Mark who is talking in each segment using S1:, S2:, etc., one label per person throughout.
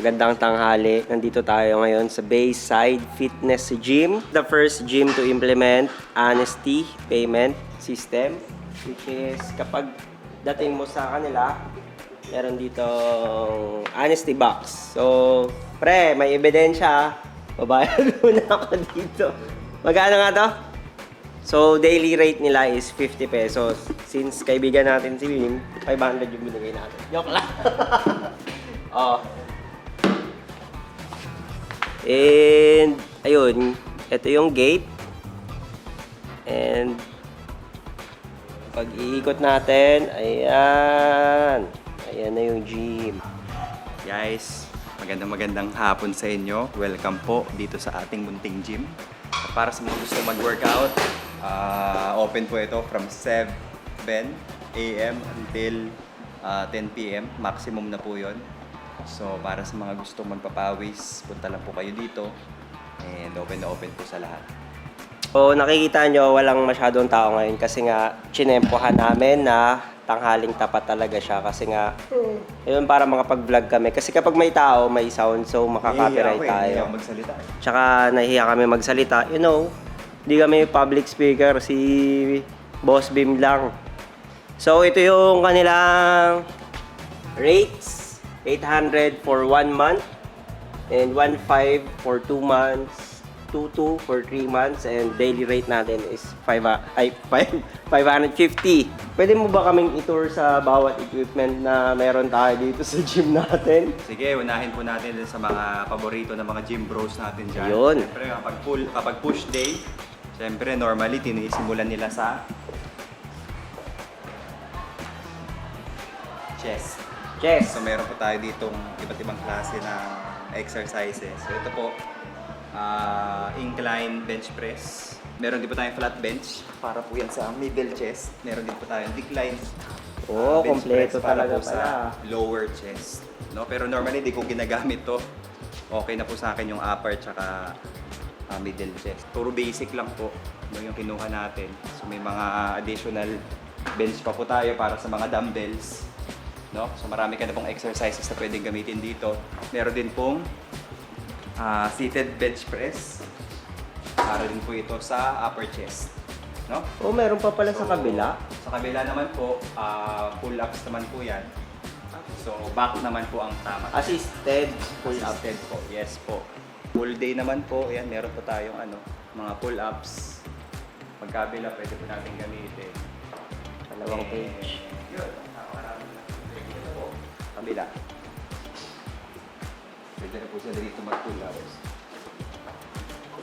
S1: Magandang tanghali. Nandito tayo ngayon sa Bayside Fitness Gym. The first gym to implement honesty payment system, which is kapag dating mo sa kanila, meron dito honesty box. So, pre, may ebidensya. Babayad muna ako dito. Magkano nga to? So, daily rate nila is 50 pesos. Since kaibigan natin si Wim, 500 yung binigay natin. Joke lang. Oh. And, ayun. Ito yung gate. And, pag iikot natin, ayan. Ayan na yung gym.
S2: Guys, magandang hapon sa inyo. Welcome po dito sa ating munting gym. Para sa mga gusto mag-workout, open po ito from 7 a.m. until 10 p.m. Maximum na po yon. So, para sa mga gusto magpapawis, punta lang po kayo dito. And open na open po sa lahat.
S1: So, nakikita nyo, walang masyadong tao ngayon kasi nga, chinempohan namin na tanghaling tapat talaga siya kasi nga, yun para makapag-vlog kami. Kasi kapag may tao, may sound, so makaka-copyright tayo.
S2: Hindi ako magsalita.
S1: Tsaka nahihiya kami magsalita. You know, hindi kami public speaker, si Boss Bim lang. So, ito yung kanilang rates. 800 for 1 month and 1,500 for 2 months, 2,200 for 3 months, and daily rate natin is 550. Pwede mo ba kaming i-tour sa bawat equipment na meron tayo dito sa gym natin?
S2: Sige, unahin po natin din sa mga paborito ng mga gym bros natin dyan.
S1: Yun.
S2: Siyempre, kapag push day, siyempre, normally, tinisimulan nila sa chest.
S1: Yes.
S2: So, meron po tayo ditong iba't ibang klase ng exercises. So, ito po, incline bench press. Meron din po tayong flat bench para po yan sa middle chest. Meron din po tayong decline bench
S1: kompleto
S2: press para
S1: talaga
S2: po sa lower chest. No? Pero normally, di ko ginagamit to. Okay na po sa akin yung upper tsaka middle chest. Puro basic lang po yung kinuha natin. So, may mga additional bench pa po tayo para sa mga dumbbells. No? So marami ka na pong exercises na pwedeng gamitin dito. Meron din pong seated bench press. Para din po ito sa upper chest. No?
S1: Oh, meron pa pala sa kabila.
S2: Sa kabila naman po, pull-ups naman po yan. So back naman po ang tama.
S1: Assisted pull-up.
S2: Assisted po, yes po. Full day naman po, ayan, meron po tayong mga pull-ups. Pagkabila, pwede po natin gamitin.
S1: Dalawang page.
S2: Yun. Kabila. Pwede na po sila dito mag-pull-ups.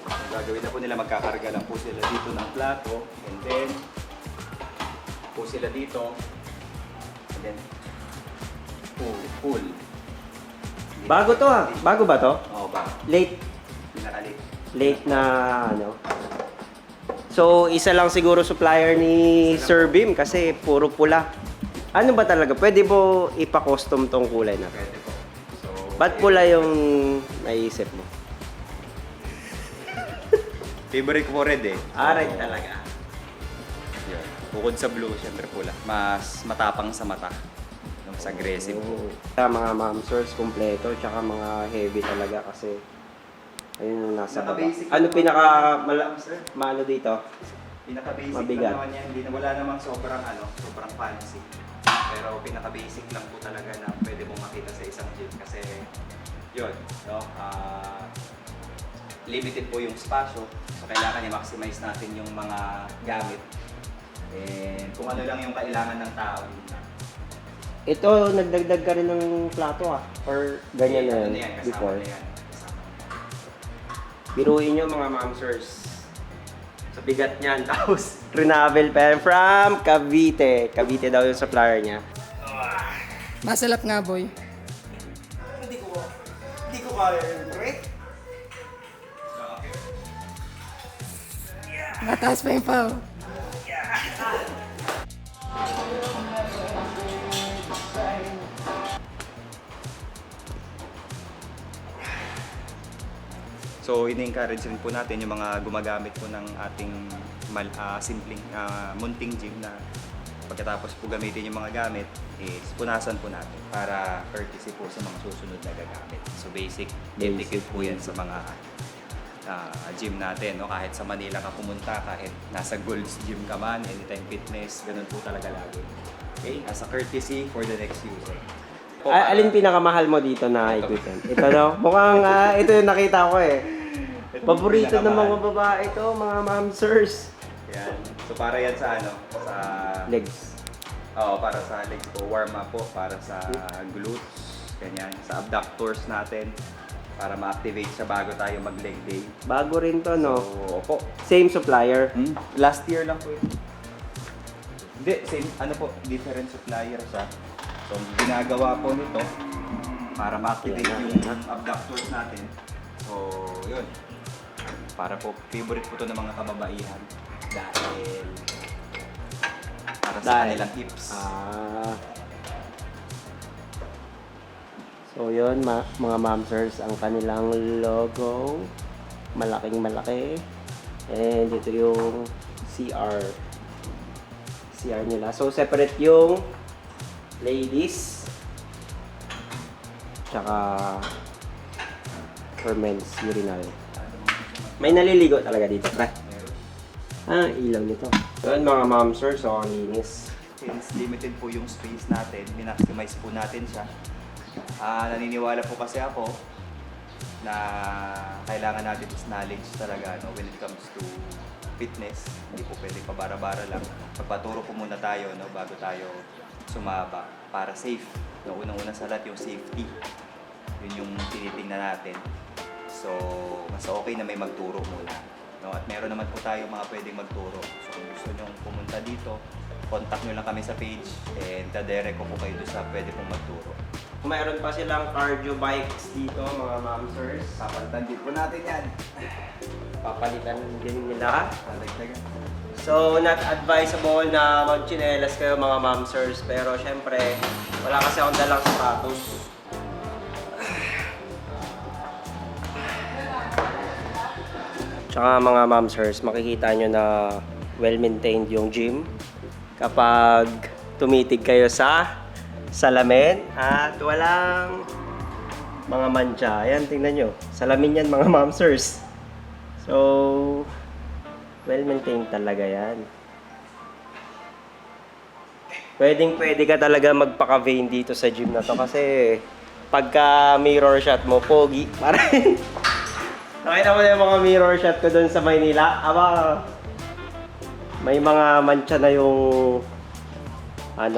S2: Ang gagawin na po nila, magkakarga lang po sila dito ng plato. And then, po sila dito. And then, pull.
S1: Bago to ah. Bago ba to?
S2: Oo, bago.
S1: Late.
S2: Pinaka-late.
S1: Late na ano. So, isa lang siguro supplier ni Sir Bim kasi puro pula. Ano ba talaga? Pwede mo ipa-custom tong kulay na?
S2: Pwede po. So,
S1: Ba't pula yung naisip mo?
S2: favorite ko po red eh.
S1: Red talaga.
S2: Yun. Bukod sa blue, syempre pula. Mas matapang sa mata. Mas aggressive po.
S1: Mga mamsers, kompleto, tsaka mga heavy talaga kasi ayun yung nasa baba.
S2: Pinaka-basic
S1: Ano
S2: naman
S1: pinaka
S2: yan, sir?
S1: maano dito?
S2: Pinaka-basic
S1: Mabigat.
S2: lang naman yan. Wala namang sobrang fancy. Pero pinaka-basic lang po talaga na pwede mong makita sa isang gym kasi yun, no? Limited po yung spasyo. So kailangan i-maximize natin yung mga gamit. And kung ano lang yung kailangan ng tao.
S1: Ito, nagdagdag ka rin ng plato ah? Or ganyan na yun before?
S2: Kasama na yan.
S1: Biruin nyo mga mamsers. Sa bigat niyan. Tapos, Renavel pen from Cavite. Cavite daw yung supplier niya.
S3: Masalap nga, boy.
S1: Hindi ko kaya yun, pre.
S3: Mataas pa yung pao.
S2: So, ini-encourage rin po natin yung mga gumagamit po ng ating simpleng munting gym na pagkatapos po gamitin yung mga gamit, is punasan po natin para courtesy po sa mga susunod na gagamit. So basic etiquette po yan sa mga gym natin, no? Kahit sa Manila ka pumunta, kahit nasa Gold's Gym ka man, Anytime Fitness, ganun po talaga lagi. Okay? As a courtesy for the next user.
S1: Alin pinakamahal mo dito na equipment? Ito no? Mukhang ito yung nakita ko eh. Paborito ng mga babae ito, mga mamsers.
S2: Yan. So para yan sa ano? Sa
S1: Legs.
S2: Oo, para sa legs po, warm up po, para sa glutes, ganyan, sa abductors natin, para ma-activate siya bago tayo mag-leg day.
S1: Bago rin to, no?
S2: So, opo.
S1: Same supplier.
S2: Last year lang po ito. Hindi, same, ano po, different supplier siya. So, ginagawa po nito para ma-activate yung abductors natin. So, yun. Para po, favorite po to ng mga kababaihan. Dahil para sa kanilang hips.
S1: So yun, mga mamsers, ang kanilang logo. Malaking malaki. And ito yung CR nila. So separate yung ladies. Tsaka for men's urinal. May naliligo talaga dito, pre. Ilaw nito. Yun mga mamsers, so ang linis.
S2: Since limited po yung space natin, minaximize po natin siya. Naniniwala po kasi ako na kailangan natin is knowledge talaga, no, when it comes to fitness. Hindi po pwede pabara-bara lang. Magpaturo po muna tayo, no, bago tayo sumaba para safe. No, unang-una sa lahat yung safety. Yun yung tinitingnan natin. So, mas okay na may magturo muna. No? At meron naman po tayo mga pwedeng magturo. So, kung gusto nyo pumunta dito, contact nyo lang kami sa page and dadirect ko po kayo doon sa pwede pong magturo.
S1: Mayroon pa silang cardio bikes dito, mga mamsers.
S2: Papalitan din po natin yan.
S1: Papalitan din nila.
S2: Palagdagan.
S1: So, not advisable na mag-chinelas kayo mga mamsers. Pero syempre, wala kasi akong dalang sapatos. Tsaka mga mamsers, makikita nyo na well-maintained yung gym kapag tumitig kayo sa salamin at walang mga mancha. Ayan, tingnan nyo. Salamin yan mga mamsers. So, well-maintained talaga yan. Pwede ka talaga magpaka-vain dito sa gym na to kasi pagka mirror shot mo, pogi. Parang nakita mo na yung mga mirror shot ko doon sa Maynila. May mga mancha na yung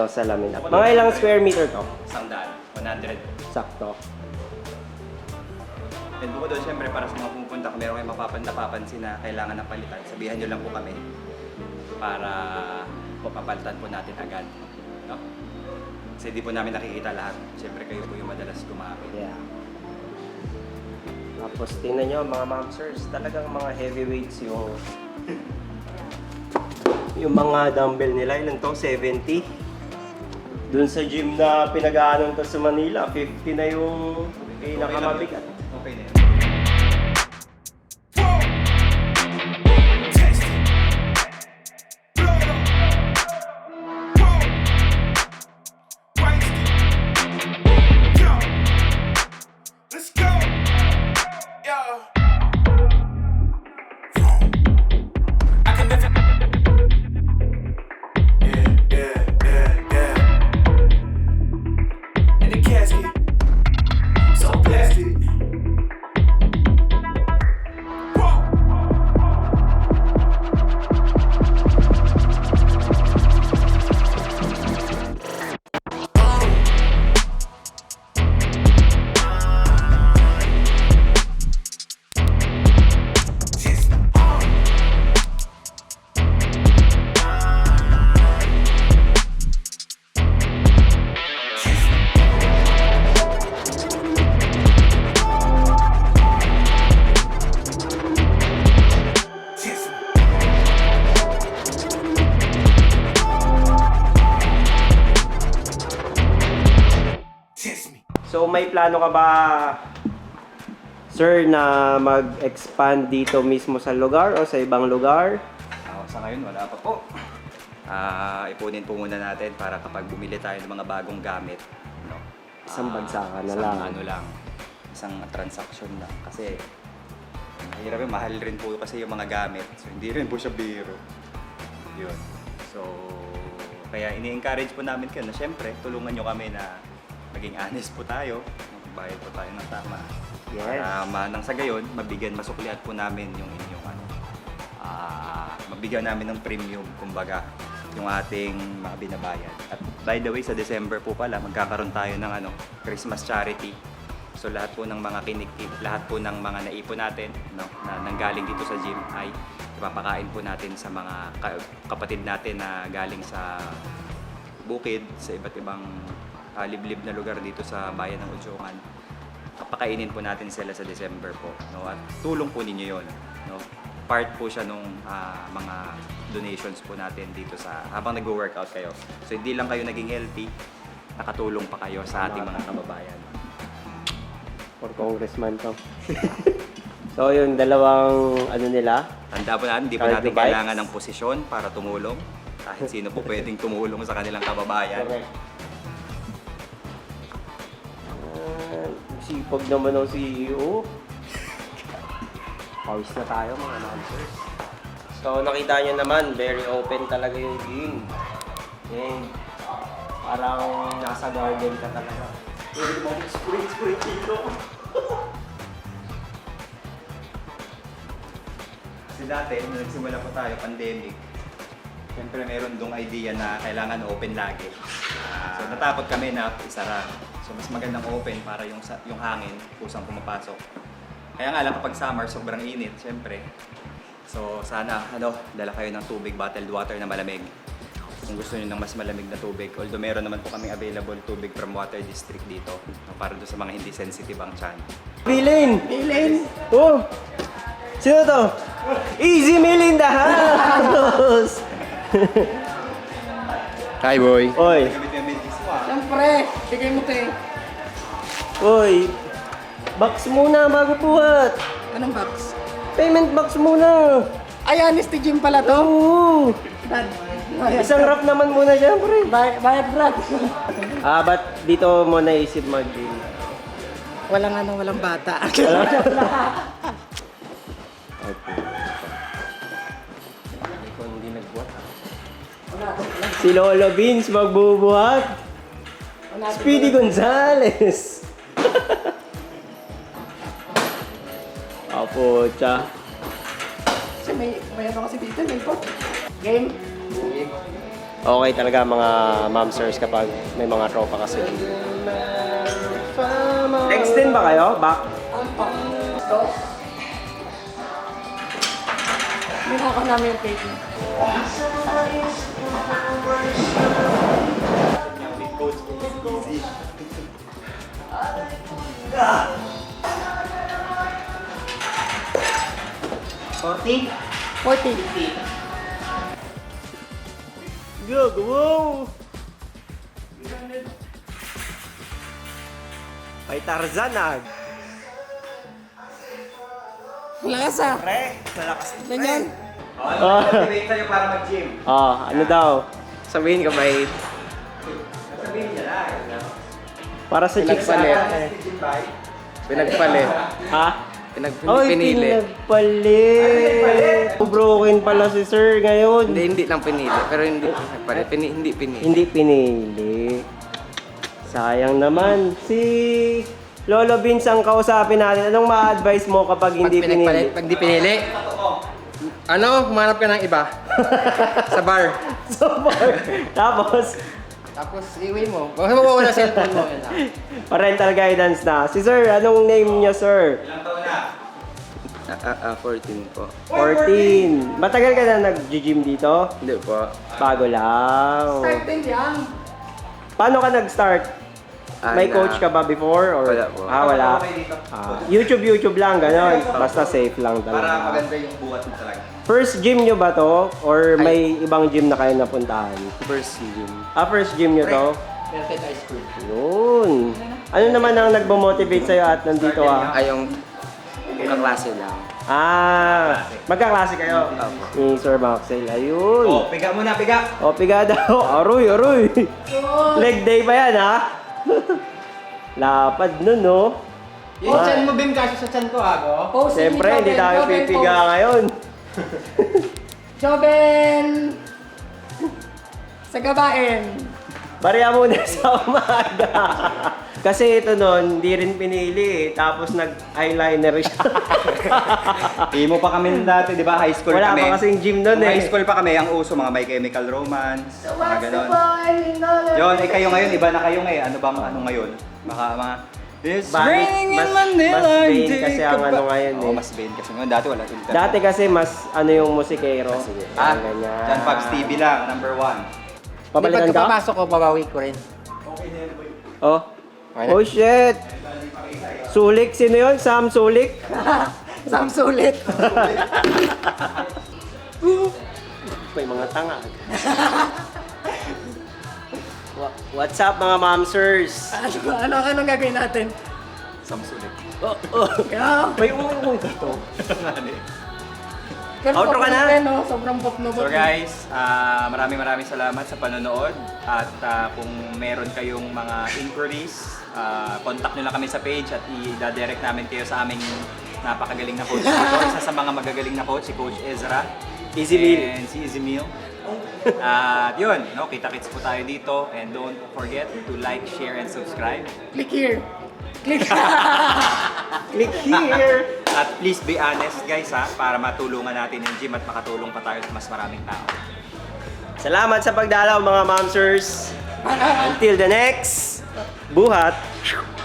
S1: salamin. Mga ilang square meter to?
S2: 100.
S1: Sakto.
S2: And bukod doon, syempre, para sa mga pupunta, kung meron kayong napapansin na kailangan ng palitan, sabihan nyo lang po kami para papalitan po natin agad. No? Kasi di po namin nakikita lahat. Syempre, kayo po yung madalas gumamit.
S1: Yeah. Tapos tingnan nyo mga mamsers, talagang mga heavyweights yung mga dumbbell nila. Ilan to? 70? Doon sa gym na pinag-aanong to sa Manila, 50 na yung pinakamabigat.
S2: Okay na yan.
S1: So may plano ka ba, sir, na mag-expand dito mismo sa lugar o sa ibang lugar?
S2: Sa ngayon, wala pa po. ipunin po muna natin para kapag bumili tayo ng mga bagong gamit, no?
S1: Isang bagsakan na
S2: isang
S1: lang.
S2: ano lang, isang transaction lang. Kasi mahirap yun, mahal rin po kasi yung mga gamit. So hindi rin po siya biro. Yun. So kaya ini-encourage po namin kayo na syempre tulungan nyo kami na maging honest po tayo, magbayad po tayo ng tama.
S1: Yes.
S2: Para nang sa gayon, masuklian po namin yung inyong mabigyan namin ng premium, kumbaga, yung ating mga binabayan. At by the way, sa December po pala, magkakaroon tayo ng Christmas charity. So lahat po ng mga lahat po ng mga naipon natin, no, na nanggaling dito sa gym ay ipapakain po natin sa mga kapatid natin na galing sa bukid, sa iba't ibang liblib na lugar dito sa bayan ng Udyongan. Papakainin po natin sila sa December po, no? At tulong po ninyo yun, no? Part po siya nung mga donations po natin dito sa habang nag-workout kayo. So hindi lang kayo naging healthy, nakatulong pa kayo sa ating mga kababayan.
S1: For congressman to. So yung dalawang nila,
S2: Tanda po natin, hindi po
S1: Cargo
S2: natin
S1: bikes.
S2: kailangan ng posisyon para tumulong. Kahit sino po pwedeng tumulong sa kanilang kababayan.
S1: correct. Sipag naman ng CEO. Pawis na tayo mga announcers. So nakita nyo naman, very open talaga yung gym. And parang nasa garden ka talaga. Pwede mo spray dito.
S2: Kasi dati, nung nagsimula po tayo, pandemic, siyempre meron dong idea na kailangan open lagi. So natakot kami na isara. So mas magandang open para yung hangin kusang pumapasok. Kaya nga lang kapag summer, sobrang init, siyempre. So sana dala kayo ng tubig, bottled water na malamig. Kung gusto niyo ng mas malamig na tubig. Although meron naman po kami available tubig from Water District dito, para doon sa mga hindi sensitive ang tiyan.
S1: Bilin! Bilin! Oh! Sino to? Easy Meal in the house!
S4: Hi, boy.
S1: Oy!
S2: Gamit yung milk mo ah.
S3: Siyempre, bigay mo kay...
S1: Oy! Box muna bago buhat!
S3: Anong box?
S1: Payment box muna!
S3: Ay, honesty gym pala to.
S1: Oo!
S3: Dad, bayad.
S1: Isang wrap naman muna syempre.
S3: Bayad, Brad.
S1: Ba't dito mo naisip mag-gym?
S3: Walang bata.
S1: Ikaw hindi nagbuhat. Si Lolo Beans magbubuhat. Speedy Gonzales. Apo, tsa.
S3: Kasi may ano kasi dito, may pot. Game.
S1: Okay talaga mga momsters kapag may mga tropa kasi. Next din ba kayo? Back?
S3: Minako namin yung cake.
S2: Yung big coach, easy.
S1: 40?
S3: 40.
S1: Go, wow! Ay Tarzanag!
S3: Lakas ah.
S2: Pre, sa lakas.
S3: Ganyan.
S2: Motivate tayo para mag-gym.
S1: Ano daw?
S4: Sabihin ka ba,
S2: Sabihin niya na.
S1: Para sa chicks
S4: Pinagpalit.
S2: Gym bike.
S4: pinagpalit?
S1: Ha? Oy,
S4: Pinagpinili.
S1: pinagpalit! Broken pala si sir ngayon.
S4: Hindi lang pinili. Pero hindi pinagpalit. Hindi pinili.
S1: Hindi pinili. Sayang naman. Si Lolo Vince ang kausapin natin. Anong ma-advise mo kapag hindi pinili?
S4: Pag hindi pinili, ano, humanap ka ng iba. Sa bar.
S1: So far. Tapos,
S4: Tapos, iwi mo. Huwag mo mawala cellphone mo. Yun lang.
S1: parental guidance na. Si sir, anong name niya, sir?
S2: Ilang taon na?
S4: 14 po.
S1: 14. Matagal ka na nag-gym dito?
S4: Hindi po.
S1: Bago lang.
S3: Start din yan.
S1: Paano ka nag-start? May coach ka ba before? Or?
S4: Wala po.
S1: Wala.
S2: Okay dito.
S1: YouTube lang, gano'n. Basta safe lang
S2: Para
S1: talaga.
S2: maganda yung buhat mo talaga.
S1: First gym nyo ba to? Or may ibang gym na kayo napuntahan?
S4: First gym.
S1: First gym nyo to?
S4: Perfect High School.
S1: Yun. Ano naman ang nagmo-motivate sa'yo at nandito
S4: Ay, yung kaklase lang.
S1: Magkaklase kayo? Ni Sir Maxwell. Ayun.
S2: Oh, piga muna, piga!
S1: O, piga daw. Aroy, aroy. Leg day pa yan, ha? Lapad nun, no?
S4: Yung chan mo, Bim, kasi sa chan ko, Ago.
S3: Pose ni
S1: Siyempre, hindi
S3: Joven,
S1: tayo
S3: Joven,
S1: pipiga
S3: pose.
S1: ngayon.
S3: Joven! Sa gabain.
S1: Bariya muna sa umaga. Kasi ito nun, hindi rin pinili eh. Tapos nag-eyeliner siya.
S2: Imo pa kami dati, di ba? High school
S1: Wala
S2: kami.
S1: pa kasing gym nun
S2: Nung
S1: eh.
S2: High school pa kami, ang uso, mga My Chemical Romance,
S3: So
S2: mga
S3: what's the
S2: ganon.
S3: point in all of
S2: Yun,
S3: this?
S2: kayo ngayon, iba na kayo ngayon. Ano bang ano ngayon? Baka mga... It's
S1: Bakit?
S2: raining in
S1: Mas
S2: Manila.
S1: vain
S2: take
S1: kasi
S2: a
S1: ang ano
S2: ba-
S1: ngayon
S2: Oo,
S1: eh.
S2: mas vain kasi ngayon. Dati wala filter.
S1: Dati kasi mas ano yung musikero.
S2: Ah,
S1: ganyan.
S2: John Pabs TV lang, number 1.
S1: Pabalikan ka?
S4: Papasok ko, babawi ko rin.
S1: Oh.
S4: Okay na.
S1: Oh shit. Sulik, sino yun? Sam Sulik?
S3: Sam sulit.
S1: May mga tanga. What's up mga momsers?
S3: Anong gagawin natin?
S2: Samsulit.
S1: Oh, oh.
S3: Yeah.
S1: May umuwi dito.
S3: Pero
S1: Outro ka na?
S3: pop no? Sobrang pop no.
S2: So guys, maraming salamat sa panonood. At kung meron kayong mga inquiries, contact nyo lang kami sa page at i-direct namin kayo sa aming napakagaling na coach dito. Isa sa mga magagaling na coach, si Coach Ezra.
S1: Easy meal.
S2: And si Easy Meal. At yun, no, kita-kits po tayo dito. And don't forget to like, share, and subscribe.
S3: Click here. Click.
S1: Click here.
S2: At please be honest guys ha, para matulungan natin yung gym at makatulong pa tayo sa mas maraming tao.
S1: Salamat sa pagdalaw mga momsers. Until the next buhat.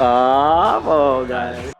S1: Oh, guys.